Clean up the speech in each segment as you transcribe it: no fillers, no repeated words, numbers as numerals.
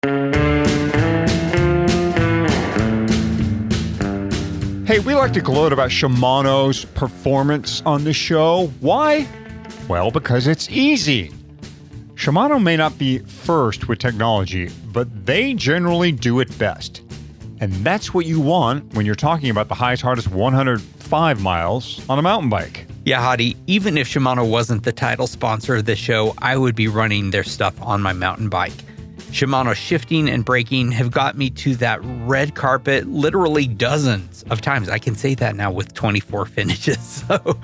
Hey, we like to gloat about Shimano's performance on the show. Why? Well, because it's easy. Shimano may not be first with technology, but they generally do it best. And that's what you want when you're talking about the highest, hardest 105 miles on a mountain bike. Yeah, Hadi, even if Shimano wasn't the title sponsor of the show, I would be running their stuff on my mountain bike. Shimano shifting and braking have got me to that red carpet literally dozens of times. I can say that now with 24 finishes, so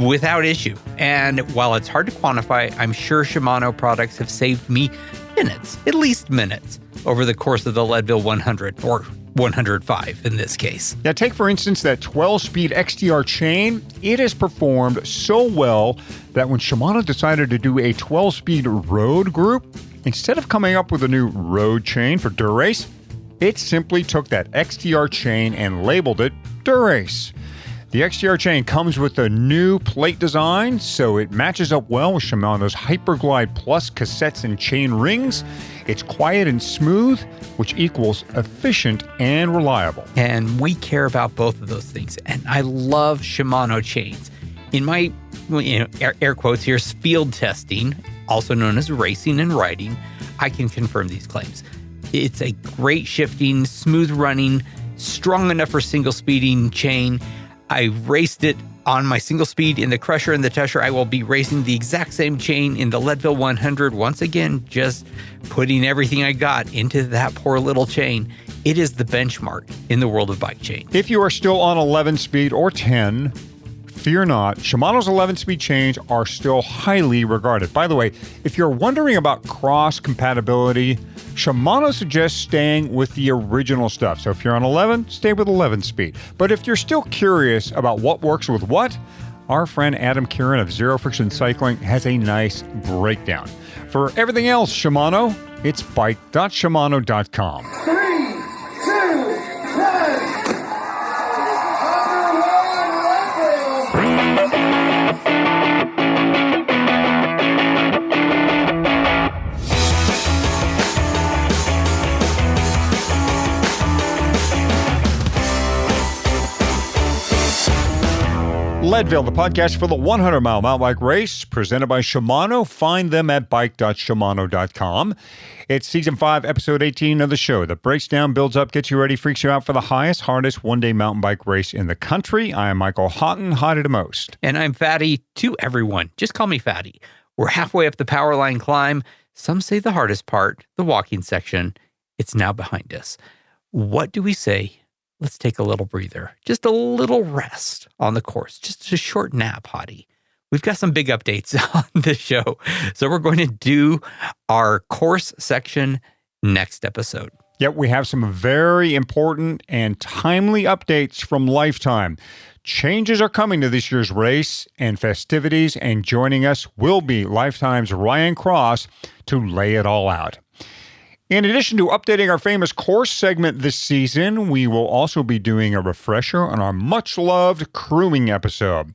without issue. And while it's hard to quantify, I'm sure Shimano products have saved me minutes, at least minutes, over the course of the Leadville 100, or 105 in this case. Now, take for instance that 12-speed XTR chain. It has performed so well that when Shimano decided to do a 12-speed road group, instead of coming up with a new road chain for Durace, it simply took that XTR chain and labeled it Durace. The XTR chain comes with a new plate design, so it matches up well with Shimano's Hyperglide Plus cassettes and chain rings. It's quiet and smooth, which equals efficient and reliable. And we care about both of those things. And I love Shimano chains. In my air quotes here, field testing, also known as racing and riding, I can confirm these claims. It's a great shifting, smooth running, strong enough for single speeding chain. I raced it on my single speed in the Crusher and the Tusher. I will be racing the exact same chain in the Leadville 100. Once again, just putting everything I got into that poor little chain. It is the benchmark in the world of bike chain. If you are still on 11 speed or 10, fear not, Shimano's 11-speed chains are still highly regarded. By the way, if you're wondering about cross-compatibility, Shimano suggests staying with the original stuff. So if you're on 11, stay with 11-speed. But if you're still curious about what works with what, our friend Adam Kieran of Zero Friction Cycling has a nice breakdown. For everything else Shimano, it's bike.shimano.com. 3, 2, 1. Leadville, the podcast for the 100-mile mountain bike race, presented by Shimano. Find them at bike.shimano.com. It's Season 5, Episode 18 of the show that breaks down, builds up, gets you ready, freaks you out for the highest, hardest one-day mountain bike race in the country. I am Michael Houghton, hottie to most. And I'm Fatty to everyone. Just call me Fatty. We're halfway up the power line climb. Some say the hardest part, the walking section. It's now behind us. What do we say? Let's take a little breather, just a little rest on the course, just a short nap, Hottie. We've got some big updates on this show, so we're going to do our course section next episode. Yep, we have some very important and timely updates from Lifetime. Changes are coming to this year's race and festivities, and joining us will be Lifetime's Ryan Cross to lay it all out. In addition to updating our famous course segment this season, we will also be doing a refresher on our much-loved crewing episode.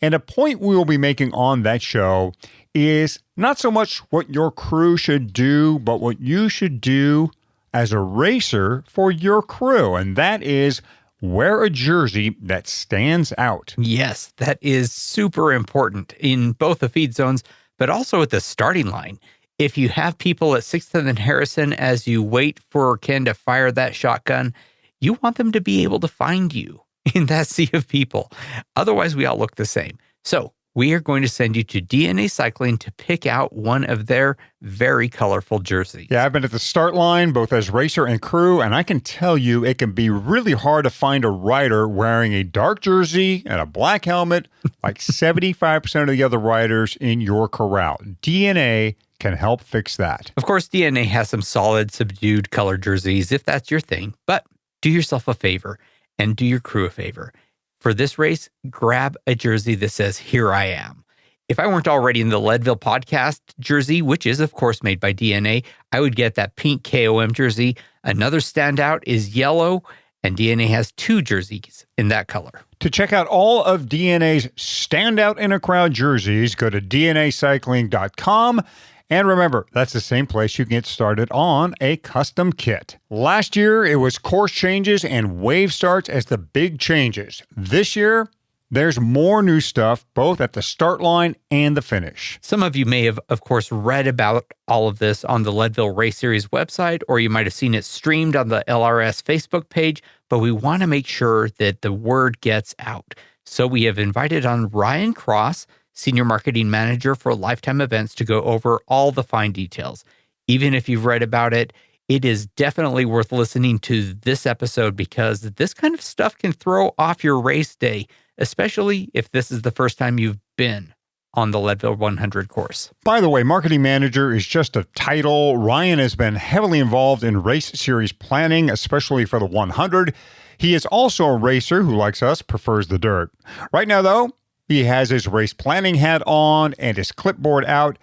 And a point we will be making on that show is not so much what your crew should do, but what you should do as a racer for your crew. And that is wear a jersey that stands out. Yes, that is super important in both the feed zones, but also at the starting line. If you have people at 6th and Harrison as you wait for Ken to fire that shotgun, you want them to be able to find you in that sea of people. Otherwise, we all look the same. So we are going to send you to DNA Cycling to pick out one of their very colorful jerseys. Yeah, I've been at the start line, both as racer and crew, and I can tell you it can be really hard to find a rider wearing a dark jersey and a black helmet like 75% of the other riders in your corral. DNA can help fix that. Of course, DNA has some solid, subdued color jerseys if that's your thing, but do yourself a favor and do your crew a favor. For this race, grab a jersey that says, "Here I am." If I weren't already in the Leadville podcast jersey, which is, of course, made by DNA, I would get that pink KOM jersey. Another standout is yellow, and DNA has 2 jerseys in that color. To check out all of DNA's Standout in a Crowd jerseys, go to dnacycling.com And remember, that's the same place you can get started on a custom kit. Last year, it was course changes and wave starts as the big changes. This year, there's more new stuff, both at the start line and the finish. Some of you may have, of course, read about all of this on the Leadville Race Series website, or you might have seen it streamed on the LRS Facebook page, but we want to make sure that the word gets out. So we have invited on Ryan Cross, Senior Marketing Manager for Lifetime Events, to go over all the fine details. Even if you've read about it, it is definitely worth listening to this episode because this kind of stuff can throw off your race day, especially if this is the first time you've been on the Leadville 100 course. By the way, Marketing Manager is just a title. Ryan has been heavily involved in race series planning, especially for the 100. He is also a racer who, like us, prefers the dirt. Right now, though, he has his race planning hat on and his clipboard out,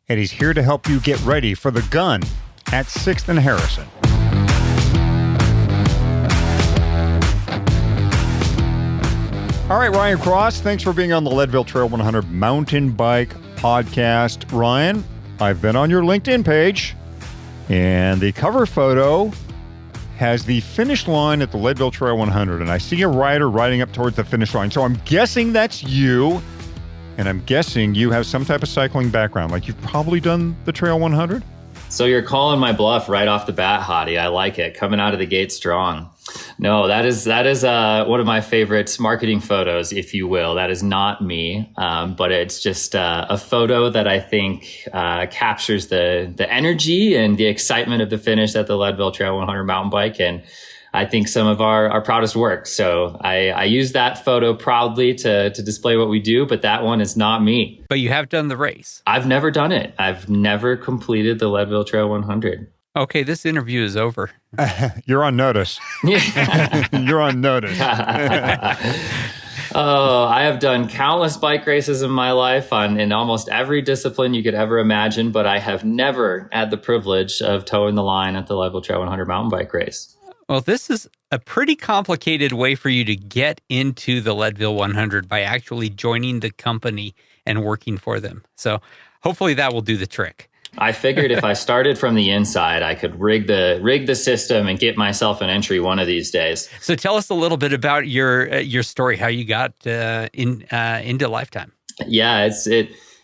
and he's here to help you get ready for the gun at 6th and Harrison. All right, Ryan Cross, thanks for being on the Leadville Trail 100 Mountain Bike Podcast. Ryan, I've been on your LinkedIn page, and the cover photo has the finish line at the Leadville Trail 100, and I see a rider riding up towards the finish line. So I'm guessing that's you, and I'm guessing you have some type of cycling background, like you've probably done the Trail 100? So you're calling my bluff right off the bat, Hottie. I like it. Coming out of the gate strong. No, that is one of my favorite marketing photos, if you will. That is not me, but it's just a photo that I think captures the energy and the excitement of the finish at the Leadville Trail 100 mountain bike, and I think some of our proudest work. So I use that photo proudly to display what we do, but that one is not me. But you have done the race. I've never done it. I've never completed the Leadville Trail 100. Okay, this interview is over. You're on notice. You're on notice. Oh, I have done countless bike races in my life in almost every discipline you could ever imagine, but I have never had the privilege of towing the line at the Leadville Trail 100 mountain bike race. Well, this is a pretty complicated way for you to get into the Leadville 100 by actually joining the company and working for them. So hopefully that will do the trick. I figured if I started from the inside, I could rig the system and get myself an entry one of these days. So tell us a little bit about your story, how you got into Lifetime. Yeah,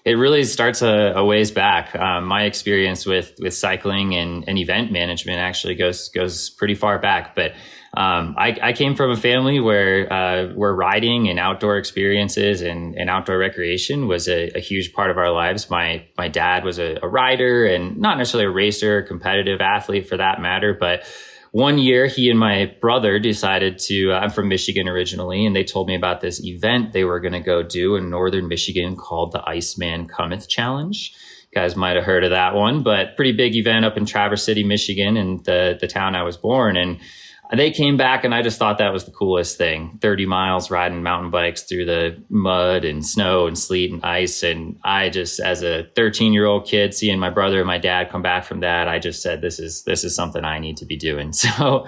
it really starts a ways back. My experience with cycling and event management actually goes pretty far back. But I came from a family where riding and outdoor experiences and outdoor recreation was a huge part of our lives. My dad was a rider and not necessarily a racer, competitive athlete for that matter, but one year, he and my brother decided to, I'm from Michigan originally, and they told me about this event they were going to go do in northern Michigan called the Iceman Cometh Challenge. You guys might have heard of that one, but pretty big event up in Traverse City, Michigan, and the town I was born in. They came back, and I just thought that was the coolest thing. 30 miles riding mountain bikes through the mud and snow and sleet and ice. And I just, as a 13-year-old kid, seeing my brother and my dad come back from that, I just said, this is something I need to be doing. So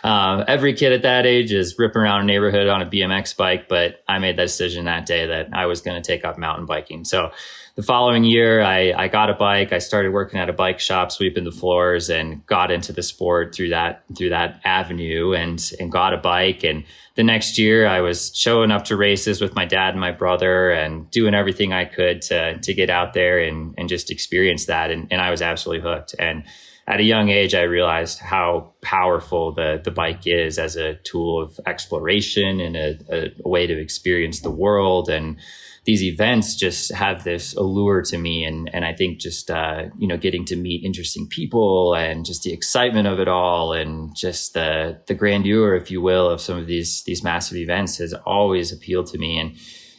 every kid at that age is ripping around a neighborhood on a BMX bike, but I made that decision that day that I was going to take up mountain biking. So the following year, I got a bike. I started working at a bike shop, sweeping the floors, and got into the sport through that avenue and got a bike. And the next year, I was showing up to races with my dad and my brother and doing everything I could to get out there and just experience that. And I was absolutely hooked. And at a young age, I realized how powerful the bike is as a tool of exploration and a way to experience the world. And these events just have this allure to me. And I think just, getting to meet interesting people and just the excitement of it all and just the grandeur, if you will, of some of these massive events has always appealed to me. And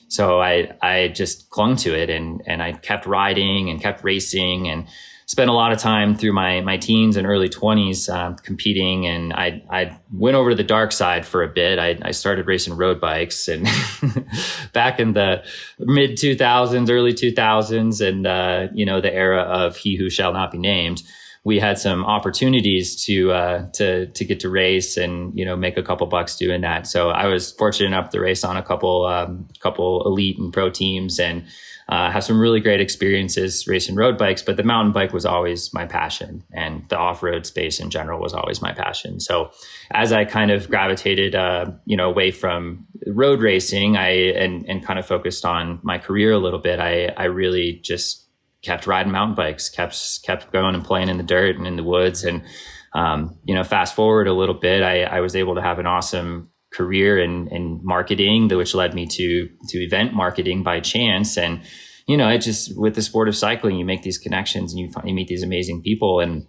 so I just clung to it and I kept riding and kept racing and spent a lot of time through my teens and early 20s competing, and I went over to the dark side for a bit. I started racing road bikes, and back in the mid 2000s, early 2000s, and the era of He Who Shall Not Be Named, we had some opportunities to get to race and make a couple bucks doing that. So I was fortunate enough to race on a couple elite and pro teams, and have some really great experiences racing road bikes, but the mountain bike was always my passion, and the off-road space in general was always my passion. So as I kind of gravitated, away from road racing, and kind of focused on my career a little bit, I really just kept riding mountain bikes, kept going and playing in the dirt and in the woods. And, fast forward a little bit, I was able to have an awesome career in marketing, which led me to event marketing by chance. And, it just, with the sport of cycling, you make these connections and you meet these amazing people. And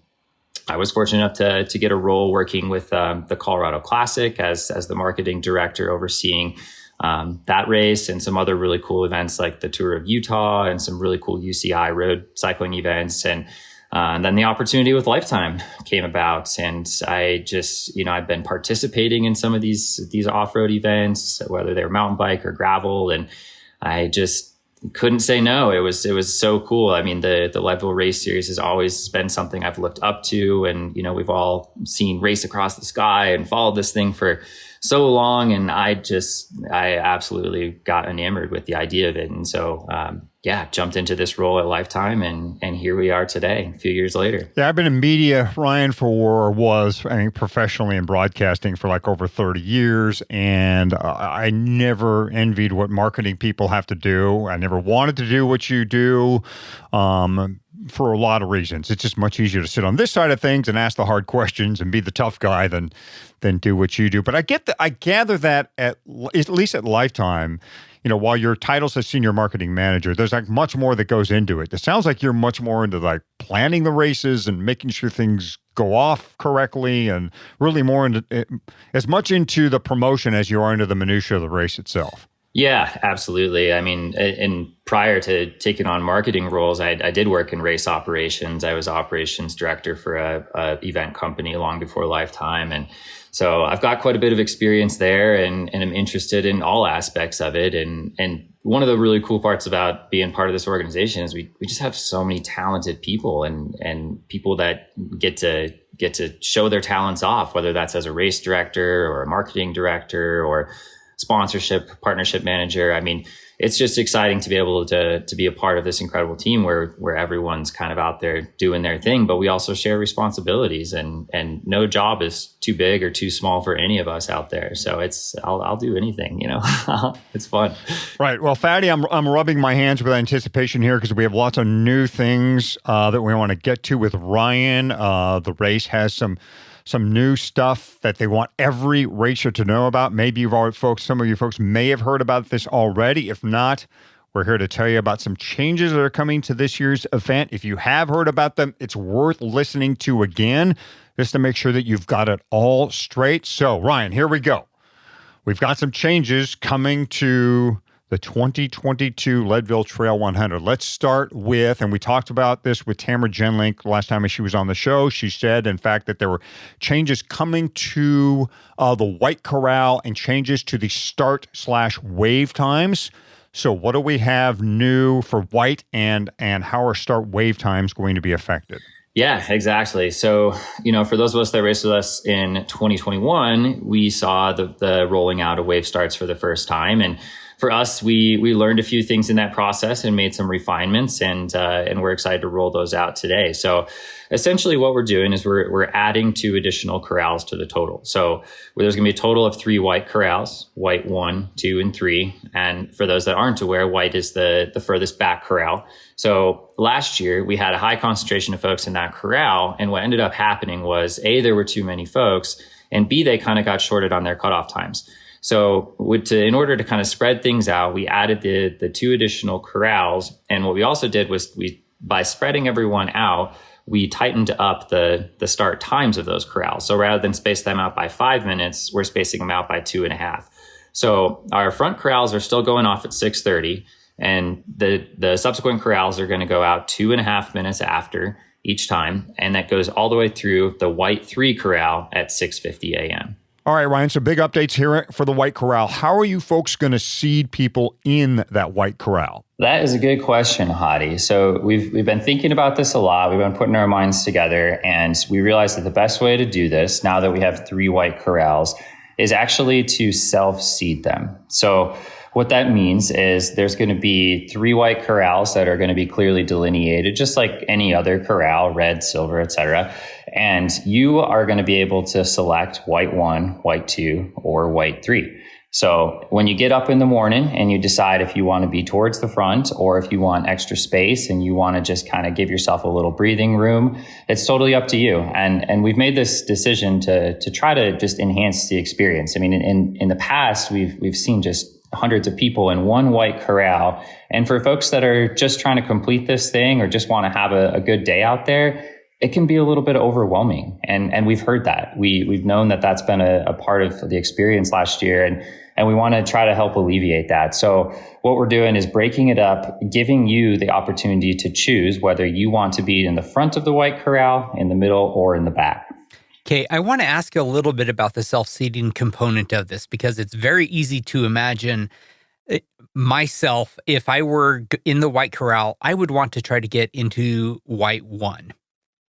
I was fortunate enough to get a role working with the Colorado Classic as the marketing director, overseeing that race and some other really cool events like the Tour of Utah and some really cool UCI road cycling events. And then the opportunity with Lifetime came about, and I just, I've been participating in some of these off-road events, whether they're mountain bike or gravel, and I just couldn't say no. It was so cool. I mean, the Leadville race series has always been something I've looked up to, and we've all seen Race Across the Sky and followed this thing for so long, and I absolutely got enamored with the idea of it. And so jumped into this role at Lifetime, and here we are today, a few years later. Yeah, I've been in media, Ryan, professionally in broadcasting for like over 30 years, and I never envied what marketing people have to do. I never wanted to do what you do. For a lot of reasons. It's just much easier to sit on this side of things and ask the hard questions and be the tough guy than do what you do. But I gather that at least at Lifetime, while your title says senior marketing manager, there's like much more that goes into it. It sounds like you're much more into like planning the races and making sure things go off correctly, and really more into as much into the promotion as you are into the minutia of the race itself. Yeah, absolutely. I mean, and prior to taking on marketing roles, I did work in race operations. I was operations director for a event company long before Lifetime. And so I've got quite a bit of experience there, and I'm interested in all aspects of it. And one of the really cool parts about being part of this organization is we just have so many talented people and people that get to show their talents off, whether that's as a race director or a marketing director or sponsorship, partnership manager. I mean, it's just exciting to be able to be a part of this incredible team where everyone's kind of out there doing their thing, but we also share responsibilities, and no job is too big or too small for any of us out there. So I'll do anything, it's fun. Right. Well, Fatty, I'm rubbing my hands with anticipation here because we have lots of new things that we want to get to with Ryan. The race has some new stuff that they want every racer to know about. Maybe some of you folks may have heard about this already. If not, we're here to tell you about some changes that are coming to this year's event. If you have heard about them, it's worth listening to again, just to make sure that you've got it all straight. So, Ryan, here we go. We've got some changes coming to the 2022 Leadville Trail 100. Let's start with, and we talked about this with Tamara Genlink last time she was on the show. She said, in fact, that there were changes coming to the White Corral and changes to the start/wave times. So what do we have new for White, and how are start wave times going to be affected? Yeah, exactly. So, for those of us that raced with us in 2021, we saw the rolling out of wave starts for the first time. And for us, we learned a few things in that process and made some refinements, and we're excited to roll those out today. So essentially what we're doing is we're adding 2 additional corrals to the total. So there's going to be a total of 3 white corrals, white 1, 2, and 3. And for those that aren't aware, white is the furthest back corral. So last year we had a high concentration of folks in that corral. And what ended up happening was A, there were too many folks, and B, they kind of got shorted on their cutoff times. So in order to kind of spread things out, we added the 2 additional corrals. And what we also did was by spreading everyone out, we tightened up the start times of those corrals. So rather than space them out by 5 minutes, we're spacing them out by 2.5. So our front corrals are still going off at 6:30, and the subsequent corrals are going to go out 2.5 minutes after each time. And that goes all the way through the white 3 corral at 6:50 a.m. All right, Ryan, so big updates here for the White Corral. How are you folks going to seed people in that White Corral? That is a good question, Hadi. So we've been thinking about this a lot. We've been putting our minds together, and we realized that the best way to do this, now that we have 3 white corrals, is actually to self-seed them. So What that means is there's going to be 3 white corrals that are going to be clearly delineated, just like any other corral, red, silver, etc. And you are going to be able to select white 1, white 2, or white 3. So when you get up in the morning and you decide if you want to be towards the front or if you want extra space and you want to just kind of give yourself a little breathing room, it's totally up to you. And we've made this decision to try to just enhance the experience. I mean, in the past, we've seen just hundreds of people in one white corral. And for folks that are just trying to complete this thing or just want to have a good day out there, it can be a little bit overwhelming. And we've heard that. We've known that that's been a part of the experience last year. And we want to try to help alleviate that. So what we're doing is breaking it up, giving you the opportunity to choose whether you want to be in the front of the white corral, in the middle, or in the back. Okay, I want to ask you a little bit about the self-seating component of this, because it's very easy to imagine myself, if I were in the white corral, I would want to try to get into white 1.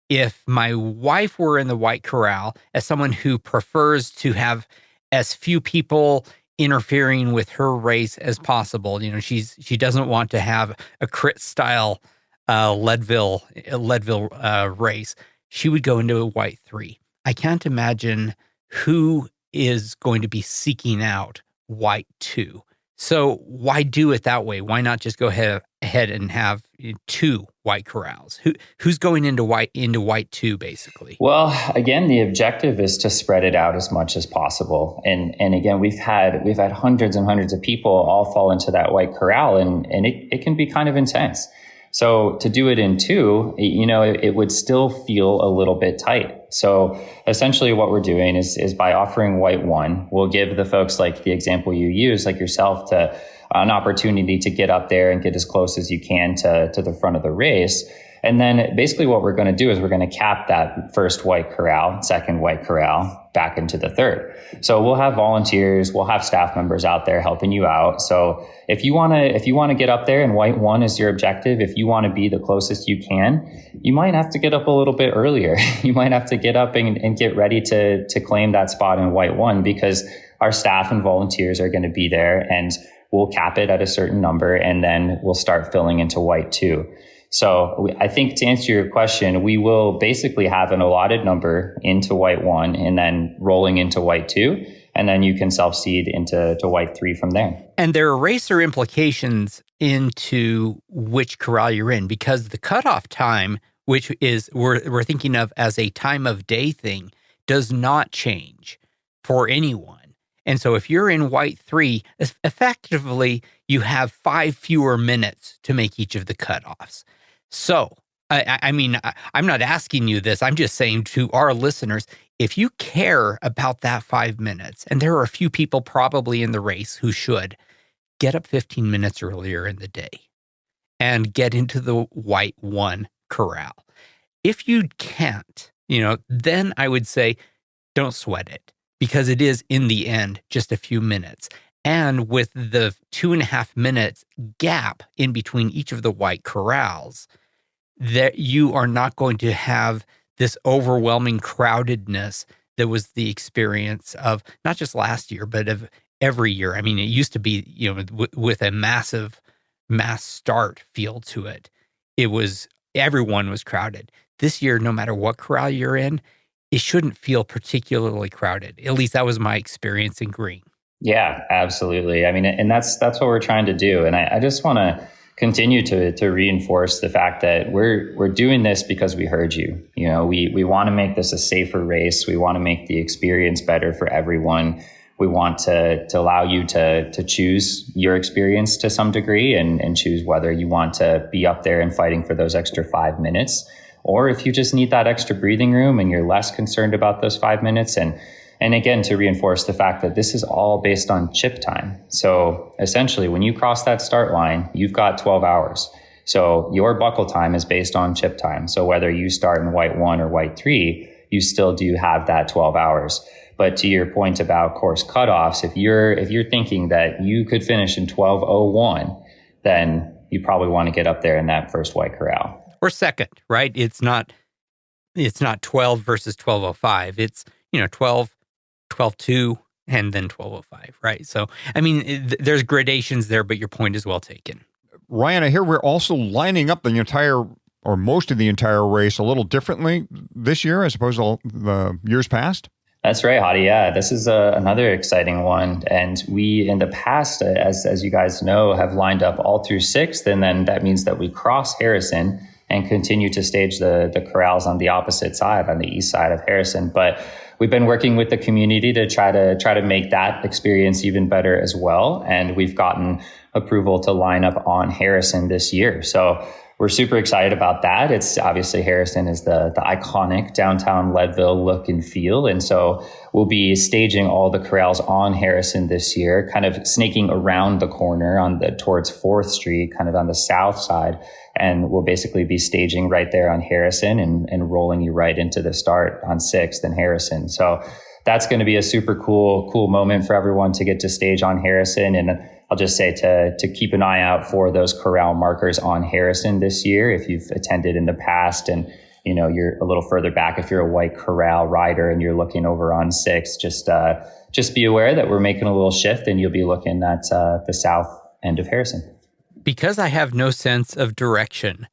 If my wife were in the white corral, as someone who prefers to have as few people interfering with her race as possible, she doesn't want to have a crit style Leadville race. She would go into a white 3. I can't imagine who is going to be seeking out white 2. So why do it that way? Why not just go ahead and have 2 white corrals? Who's going into white 2, basically? Well, again, the objective is to spread it out as much as possible. And again, we've had hundreds and hundreds of people all fall into that white corral, and it can be kind of intense. So to do it in 2, it would still feel a little bit tight. So essentially what we're doing is by offering white 1, we'll give the folks, like the example you use, like yourself, to an opportunity to get up there and get as close as you can to the front of the race. And then basically what we're going to do is we're going to cap that first white corral, second white corral, back into the third. So we'll have volunteers, we'll have staff members out there helping you out. So if you want to get up there and white 1 is your objective, if you want to be the closest you can, you might have to get up a little bit earlier. You might have to get up and get ready to claim that spot in white 1, because our staff and volunteers are going to be there, and we'll cap it at a certain number, and then we'll start filling into white 2. So I think to answer your question, we will basically have an allotted number into white 1 and then rolling into white 2. And then you can self-seed into white 3 from there. And there are racer implications into which corral you're in, because the cutoff time, which is we're thinking of as a time of day thing, does not change for anyone. And so if you're in white 3, effectively, you have 5 fewer minutes to make each of the cutoffs. So, I mean, I'm not asking you this. I'm just saying to our listeners, if you care about that 5 minutes, and there are a few people probably in the race who should, get up 15 minutes earlier in the day and get into the white 1 corral. If you can't, then I would say don't sweat it, because it is, in the end, just a few minutes. And with the 2.5 minutes gap in between each of the white corrals, that you are not going to have this overwhelming crowdedness that was the experience of not just last year, but of every year. I mean, it used to be, with a massive mass start feel to it. Everyone was crowded. This year, no matter what corral you're in, it shouldn't feel particularly crowded. At least that was my experience in green. Yeah, absolutely. I mean, and that's what we're trying to do. And I just want to continue to reinforce the fact that we're doing this because we heard you. We want to make this a safer race. We want to make the experience better for everyone. We want to allow you to choose your experience to some degree and choose whether you want to be up there and fighting for those extra 5 minutes, or if you just need that extra breathing room and you're less concerned about those 5 minutes. And again, to reinforce the fact that this is all based on chip time. So essentially, when you cross that start line, you've got 12 hours. So your buckle time is based on chip time. So whether you start in white 1 or white 3, you still do have that 12 hours. But to your point about course cutoffs, if you're thinking that you could finish in 12:01, then you probably want to get up there in that first white corral. Or second, right? It's not 12 versus 12:05. It's 12, 12:2, and then 12:05, right? So, I mean, there's gradations there, but your point is well taken. Ryan, I hear we're also lining up the entire or most of the entire race a little differently this year as opposed to the years past. That's right, Hadi. Yeah, this is another exciting one. And we, in the past, as you guys know, have lined up all through 6th. And then that means that we cross Harrison and continue to stage the corrals on the opposite side, on the east side of Harrison. But we've been working with the community to try to make that experience even better as well. And we've gotten approval to line up on Harrison this year. So we're super excited about that. It's obviously Harrison is the iconic downtown Leadville look and feel. And so we'll be staging all the corrals on Harrison this year, kind of snaking around the corner towards 4th Street, kind of on the south side. And we'll basically be staging right there on Harrison and rolling you right into the start on 6th and Harrison. So that's going to be a super cool moment for everyone to get to stage on Harrison. And I'll just say to keep an eye out for those corral markers on Harrison this year. If you've attended in the past and, you're a little further back, if you're a white corral rider and you're looking over on 6, just be aware that we're making a little shift and you'll be looking at the south end of Harrison. Because I have no sense of direction,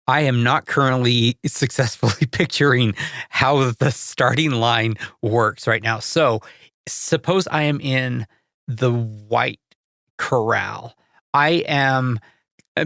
I am not currently successfully picturing how the starting line works right now. So suppose I am in the white corral. I am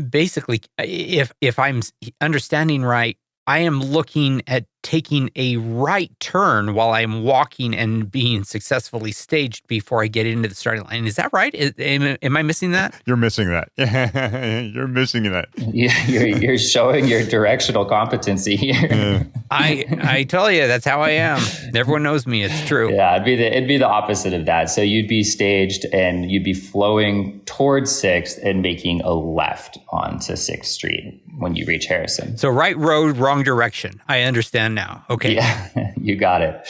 basically, if I'm understanding right, I am looking at taking a right turn while I'm walking and being successfully staged before I get into the starting line. Is that right? Am I missing that? You're missing that. You're missing that. You're showing your directional competency here. I tell you, that's how I am. Everyone knows me. It's true. Yeah, it'd be the opposite of that. So you'd be staged and you'd be flowing towards 6th and making a left onto 6th Street when you reach Harrison. So right road, wrong direction. I understand now. Okay. Yeah, you got it.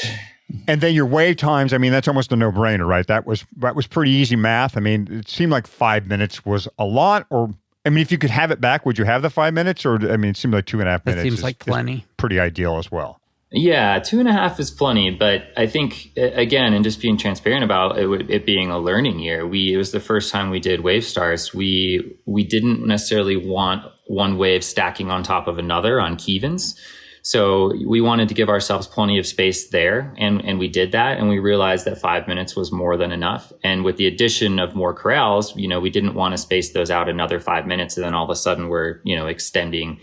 And then your wave times, I mean, that's almost a no-brainer, right? That was pretty easy math. I mean, it seemed like 5 minutes was a lot, or, I mean, if you could have it back, would you have the 5 minutes? Or, I mean, it seemed like 2.5 minutes. That seems like plenty. Pretty ideal as well. Yeah, 2.5 is plenty, but I think, again, and just being transparent about it being a learning year, it was the first time we did wave starts. We didn't necessarily want one wave stacking on top of another on Kevins. So we wanted to give ourselves plenty of space there, and we did that, and we realized that 5 minutes was more than enough. And with the addition of more corrals, we didn't want to space those out another 5 minutes, and then all of a sudden we're, extending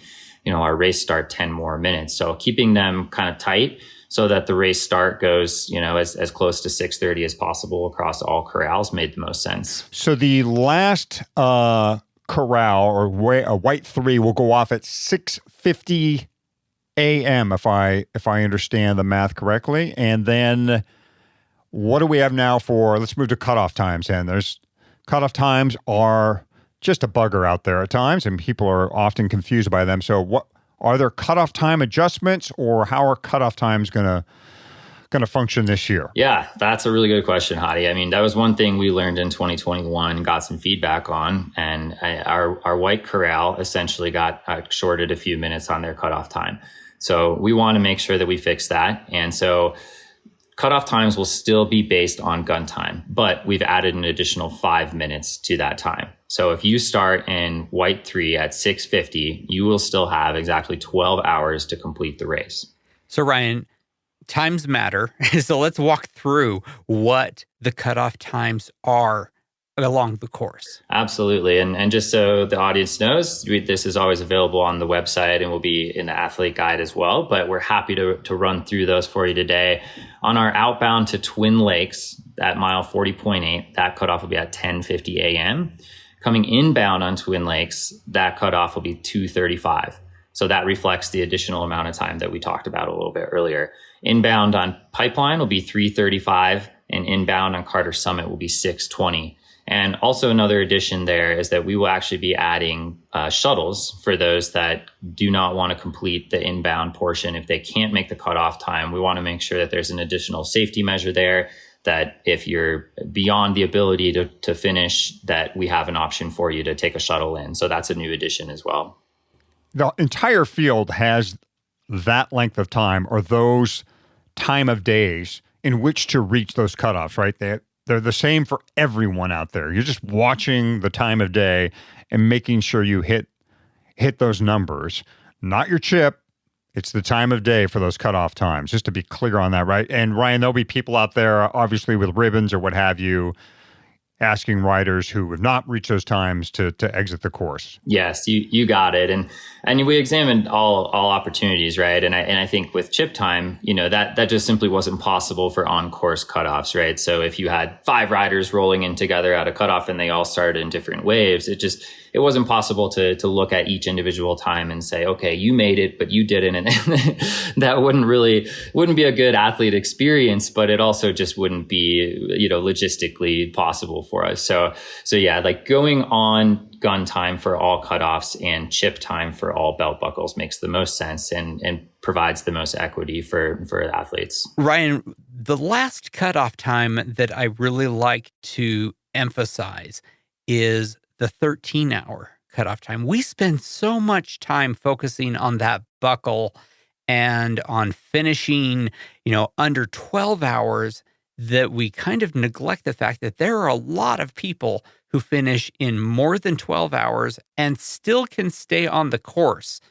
our race start 10 more minutes. So keeping them kind of tight so that the race start goes, as close to 6:30 as possible across all corrals made the most sense. So the last corral or a white 3 will go off at 6:50 a.m. if I understand the math correctly. And then what do we have now let's move to cutoff times. And cutoff times are just a bugger out there at times, and people are often confused by them. So what are there cutoff time adjustments, or how are cutoff times going to function this year? Yeah, that's a really good question, Hadi. I mean, that was one thing we learned in 2021, got some feedback on, and our white corral essentially got shorted a few minutes on their cutoff time. So we want to make sure that we fix that. And so cutoff times will still be based on gun time, but we've added an additional 5 minutes to that time. So if you start in white 3 at 6:50, you will still have exactly 12 hours to complete the race. So Ryan, times matter. So let's walk through what the cutoff times are along the course. Absolutely. And just so the audience knows, this is always available on the website and will be in the athlete guide as well. But we're happy to run through those for you today. On our outbound to Twin Lakes at mile 40.8, that cutoff will be at 10:50 a.m. Coming inbound on Twin Lakes, that cutoff will be 2:35. So that reflects the additional amount of time that we talked about a little bit earlier. Inbound on Pipeline will be 3:35, and inbound on Carter Summit will be 6:20. And also another addition there is that we will actually be adding shuttles for those that do not want to complete the inbound portion. If they can't make the cutoff time, we want to make sure that there's an additional safety measure there, that if you're beyond the ability to finish, that we have an option for you to take a shuttle in. So that's a new addition as well. The entire field has that length of time, or those time of days in which to reach those cutoffs, right? They're the same for everyone out there. You're just watching the time of day and making sure you hit those numbers, not your chip. It's the time of day for those cutoff times, just to be clear on that, right? And Ryan, there'll be people out there, obviously with ribbons or what have you, asking riders who have not reached those times to exit the course. Yes, you got it. And we examined all opportunities, right? And I think with chip time, that just simply wasn't possible for on-course cutoffs, right? So if you had 5 riders rolling in together at a cutoff and they all started in different waves, it wasn't possible to look at each individual time and say, okay, you made it, but you didn't. And that wouldn't be a good athlete experience, but it also just wouldn't be, logistically possible for us. So yeah, like going on gun time for all cutoffs and chip time for all belt buckles makes the most sense and provides the most equity for athletes. Ryan, the last cutoff time that I really like to emphasize is the 13-hour cutoff time. We spend so much time focusing on that buckle and on finishing, under 12 hours that we kind of neglect the fact that there are a lot of people who finish in more than 12 hours and still can stay on the course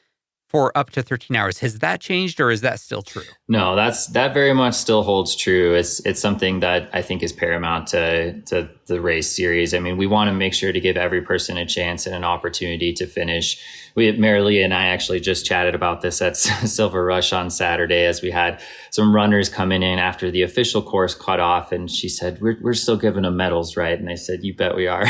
for up to 13 hours. Has that changed, or is that still true? No, that very much still holds true. It's something that I think is paramount to the race series. I mean, we want to make sure to give every person a chance and an opportunity to finish. Marilee and I actually just chatted about this at Silver Rush on Saturday as we had some runners coming in after the official course cut off, and she said, "We're still giving them medals, right?" And I said, "You bet we are."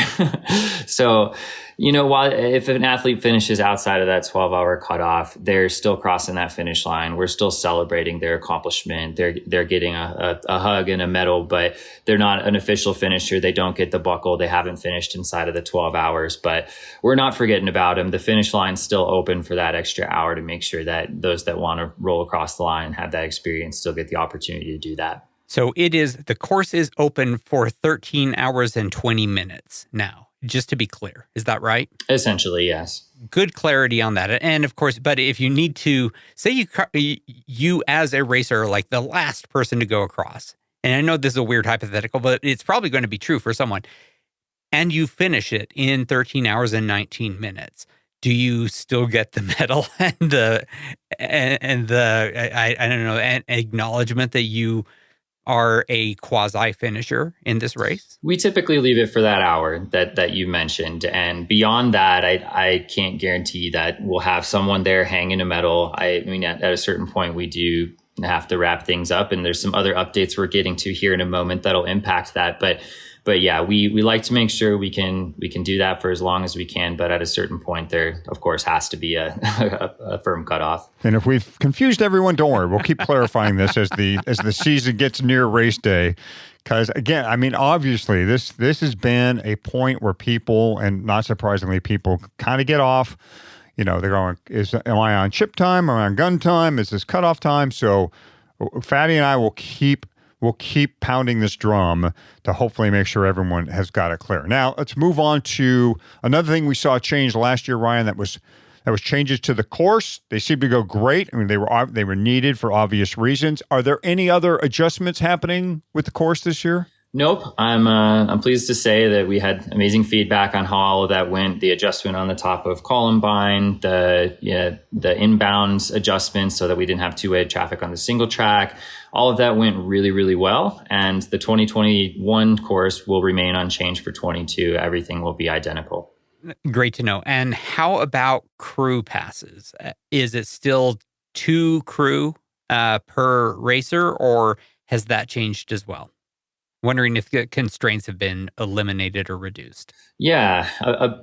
So, while if an athlete finishes outside of that 12-hour cutoff, they're still crossing that finish line. We're still celebrating their accomplishment. They're getting a hug and a medal, but they're not an official finisher. They don't get the buckle. They haven't finished inside of the 12 hours, but we're not forgetting about them. The finish line's still open for that extra hour to make sure that those that want to roll across the line and have that experience still get the opportunity to do that. So the course is open for 13 hours and 20 minutes now, just to be clear. Is that right? Essentially, yes. Good clarity on that. And of course, but if you need to, say you as a racer are like the last person to go across, and I know this is a weird hypothetical, but it's probably going to be true for someone, and you finish it in 13 hours and 19 minutes, do you still get the medal and the I don't know, an acknowledgement that you are a quasi finisher in this race? We typically leave it for that hour that you mentioned. And beyond that, I can't guarantee that we'll have someone there hanging a medal. I mean, at a certain point, we do have to wrap things up. And there's some other updates we're getting to here in a moment that'll impact that. But yeah, we like to make sure we can do that for as long as we can. But at a certain point, there, of course, has to be a firm cutoff. And if we've confused everyone, don't worry. We'll keep clarifying this as the season gets near race day. Because again, I mean, obviously, this has been a point where people, and not surprisingly, people kind of get off. They're going, am I on chip time? Am I on gun time? Is this cutoff time? So Fatty and I will keep pounding this drum to hopefully make sure everyone has got it clear. Now, let's move on to another thing we saw change last year, Ryan, that was changes to the course. They seem to go great. I mean, they were needed for obvious reasons. Are there any other adjustments happening with the course this year? Nope. I'm pleased to say that we had amazing feedback on how all of that went. The adjustment on the top of Columbine, the inbounds adjustments so that we didn't have two-way traffic on the single track. All of that went really, really well. And the 2021 course will remain unchanged for 22. Everything will be identical. Great to know. And how about crew passes? Is it still 2 crew per racer, or has that changed as well? Wondering if the constraints have been eliminated or reduced. Yeah,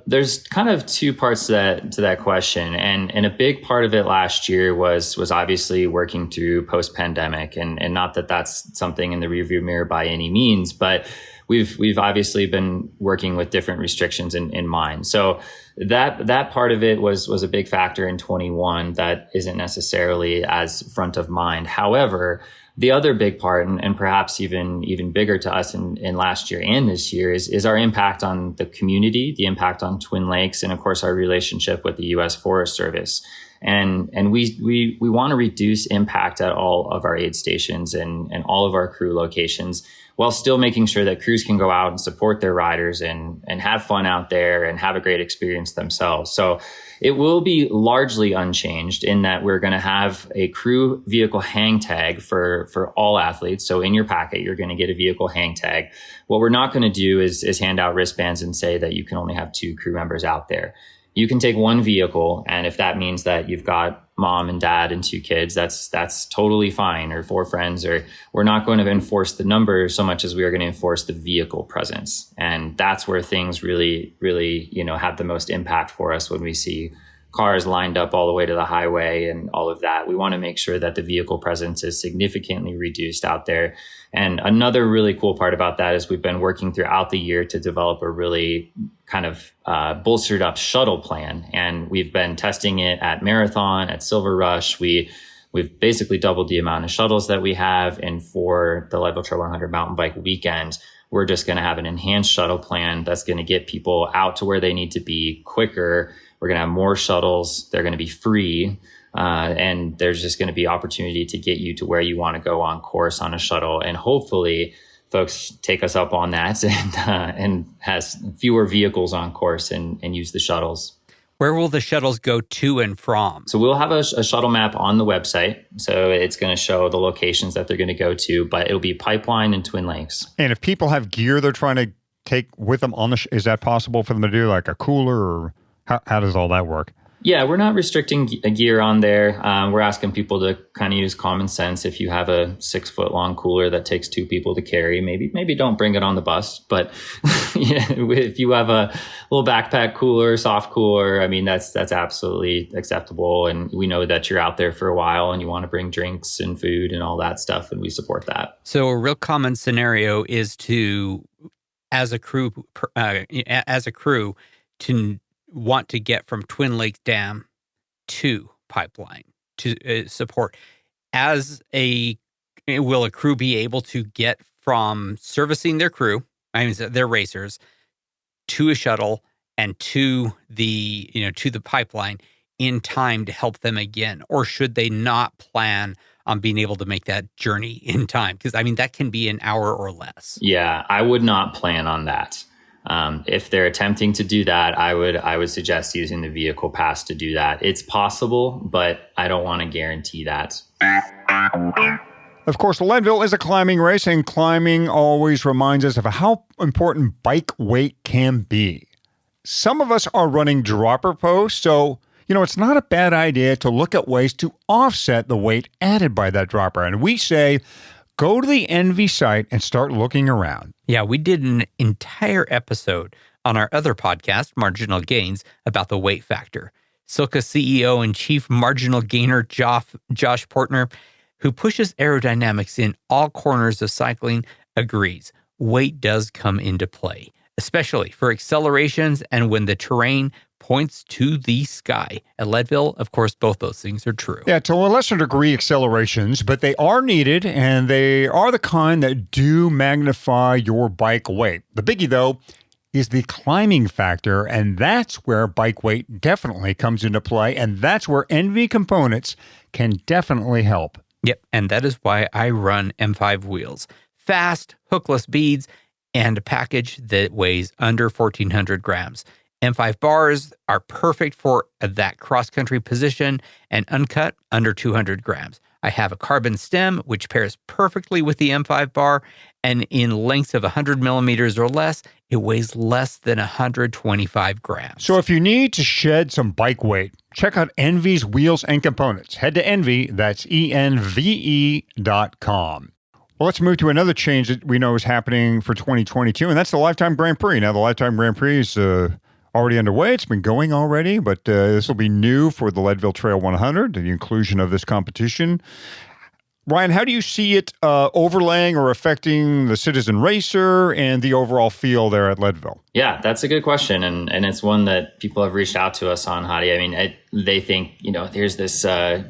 there's kind of 2 parts to that question, and a big part of it last year was obviously working through post-pandemic, and not that that's something in the rearview mirror by any means, but we've obviously been working with different restrictions in mind. So that part of it was a big factor in 21 that isn't necessarily as front of mind. However, the other big part, and perhaps even bigger to us in last year and this year, is our impact on the community, the impact on Twin Lakes, and of course our relationship with the U.S. Forest Service. And we want to reduce impact at all of our aid stations and all of our crew locations, while still making sure that crews can go out and support their riders and have fun out there and have a great experience themselves. So it will be largely unchanged in that we're going to have a crew vehicle hang tag for all athletes. So in your packet, you're going to get a vehicle hang tag. What we're not going to do is hand out wristbands and say that you can only have 2 crew members out there. You can take one vehicle, and if that means that you've got mom and dad and 2 kids, that's totally fine, or 4 friends, or we're not going to enforce the number so much as we are going to enforce the vehicle presence. And that's where things really, really, have the most impact for us when we see cars lined up all the way to the highway and all of that. We want to make sure that the vehicle presence is significantly reduced out there. And another really cool part about that is we've been working throughout the year to develop a really kind of bolstered up shuttle plan. And we've been testing it at Marathon, at Silver Rush. We've basically doubled the amount of shuttles that we have. And for the Leadville Trail 100 mountain bike weekend, we're just going to have an enhanced shuttle plan that's going to get people out to where they need to be quicker. We're going to have more shuttles. They're going to be free. And there's just going to be opportunity to get you to where you want to go on course on a shuttle. And hopefully folks take us up on that and has fewer vehicles on course and use the shuttles. Where will the shuttles go to and from? So we'll have a shuttle map on the website. So it's going to show the locations that they're going to go to, but it'll be Pipeline and Twin Lakes. And if people have gear they're trying to take with them on is that possible for them to do, like a cooler, or how does all that work? Yeah, we're not restricting gear on there. We're asking people to kind of use common sense. If you have a 6-foot-long cooler that takes 2 people to carry, maybe don't bring it on the bus. But if you have a little backpack cooler, soft cooler, I mean, that's absolutely acceptable. And we know that you're out there for a while and you want to bring drinks and food and all that stuff, and we support that. So a real common scenario is to, as a crew, to want to get from Twin Lakes Dam to Pipeline to support. Will a crew be able to get from servicing their crew, their racers, to a shuttle and to the pipeline in time to help them again? Or should they not plan on being able to make that journey in time? Because that can be an hour or less. Yeah, I would not plan on that. If they're attempting to do that, I would suggest using the vehicle pass to do that. It's possible, but I don't want to guarantee that. Of course, Leadville is a climbing race, and climbing always reminds us of how important bike weight can be. Some of us are running dropper posts, so it's not a bad idea to look at ways to offset the weight added by that dropper. And we say, go to the Envy site and start looking around. Yeah, we did an entire episode on our other podcast, Marginal Gains, about the weight factor. Silka CEO and Chief Marginal Gainer Josh Portner, who pushes aerodynamics in all corners of cycling, agrees weight does come into play, especially for accelerations and when the terrain points to the sky. At Leadville, of course, both those things are true. Yeah, to a lesser degree, accelerations, but they are needed, and they are the kind that do magnify your bike weight. The biggie, though, is the climbing factor, and that's where bike weight definitely comes into play, and that's where Envy components can definitely help. Yep, and that is why I run M5 wheels. Fast, hookless beads, and a package that weighs under 1,400 grams. M5 bars are perfect for that cross-country position, and uncut, under 200 grams. I have a carbon stem, which pairs perfectly with the M5 bar, and in lengths of 100 millimeters or less, it weighs less than 125 grams. So if you need to shed some bike weight, check out Envy's wheels and components. Head to Envy, that's ENVE.com. Well, let's move to another change that we know is happening for 2022, and that's the Lifetime Grand Prix. Now, the Lifetime Grand Prix is already underway. It's been going already, but this will be new for the Leadville Trail 100, the inclusion of this competition. Ryan, how do you see it overlaying or affecting the citizen racer and the overall feel there at Leadville? Yeah, that's a good question. And it's one that people have reached out to us on, Hadi. I mean, they think, there's this,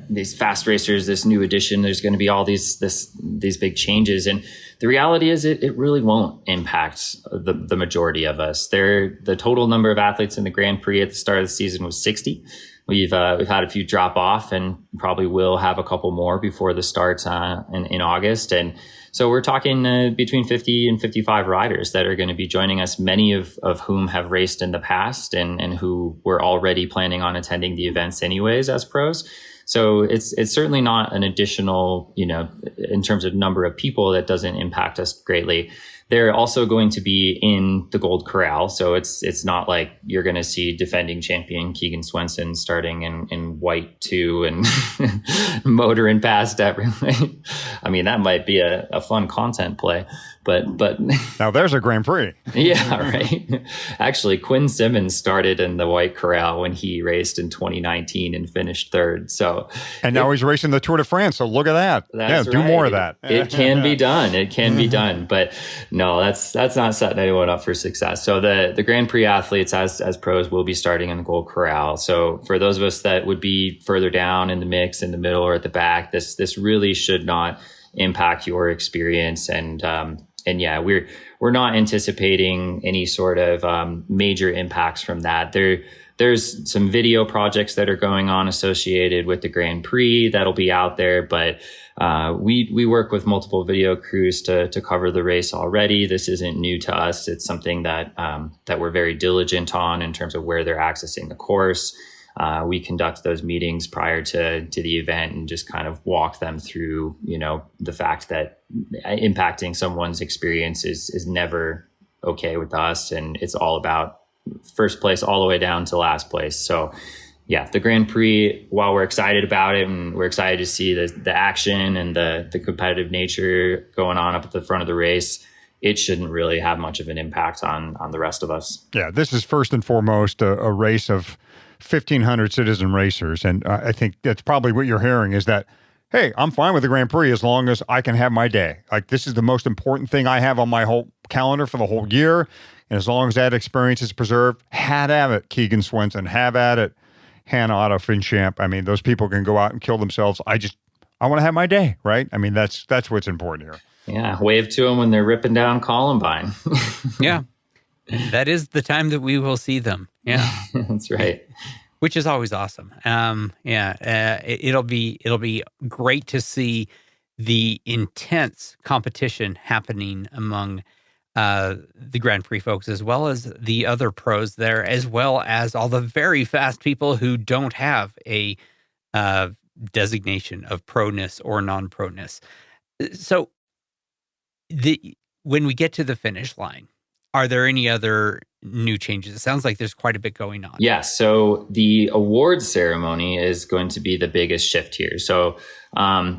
these fast racers, this new edition, there's going to be all these big changes. And the reality is it really won't impact the majority of us. The total number of athletes in the Grand Prix at the start of the season was 60. we've had a few drop off, and probably will have a couple more before the start in August. And so we're talking between 50 and 55 riders that are going to be joining us, many of whom have raced in the past and who were already planning on attending the events anyways as pros. So it's certainly not an additional, in terms of number of people, that doesn't impact us greatly. They're also going to be in the Gold Corral. So it's not like you're going to see defending champion Keegan Swenson starting in white 2 and motoring past everything. I mean, that might be a fun content play, but now there's a Grand Prix. Yeah, right. Actually, Quinn Simmons started in the White Corral when he raced in 2019 and finished 3rd. So, and now he's racing the Tour de France. So look at that. That's do more of that. It can be done. It can be done. But no, that's not setting anyone up for success. So the Grand Prix athletes as pros will be starting in the Gold Corral. So for those of us that would be further down in the mix, in the middle or at the back, this really should not impact your experience. And yeah, we're not anticipating any sort of major impacts from that. There's some video projects that are going on associated with the Grand Prix that'll be out there, but we work with multiple video crews to cover the race already. This isn't new to us. It's something that we're very diligent on in terms of where they're accessing the course. We conduct those meetings prior to the event and just kind of walk them through, the fact that impacting someone's experience is never okay with us. And it's all about first place all the way down to last place. So yeah, the Grand Prix, while we're excited about it and we're excited to see the action and the competitive nature going on up at the front of the race, it shouldn't really have much of an impact on the rest of us. Yeah, this is first and foremost a race of 1,500 citizen racers. And I think that's probably what you're hearing is that, hey, I'm fine with the Grand Prix as long as I can have my day. Like, this is the most important thing I have on my whole calendar for the whole year. And as long as that experience is preserved, have at it, Keegan Swenson, have at it, Hannah Otto Finchamp. I mean, those people can go out and kill themselves. I want to have my day, right? I mean, that's what's important here. Yeah, wave to them when they're ripping down Columbine. Yeah, that is the time that we will see them. Yeah, that's right. Which is always awesome. It'll be great to see the intense competition happening among the Grand Prix folks, as well as the other pros there, as well as all the very fast people who don't have a designation of proness or non-proness. So when we get to the finish line, are there any other new changes? It sounds like there's quite a bit going on. Yeah, so the awards ceremony is going to be the biggest shift here. So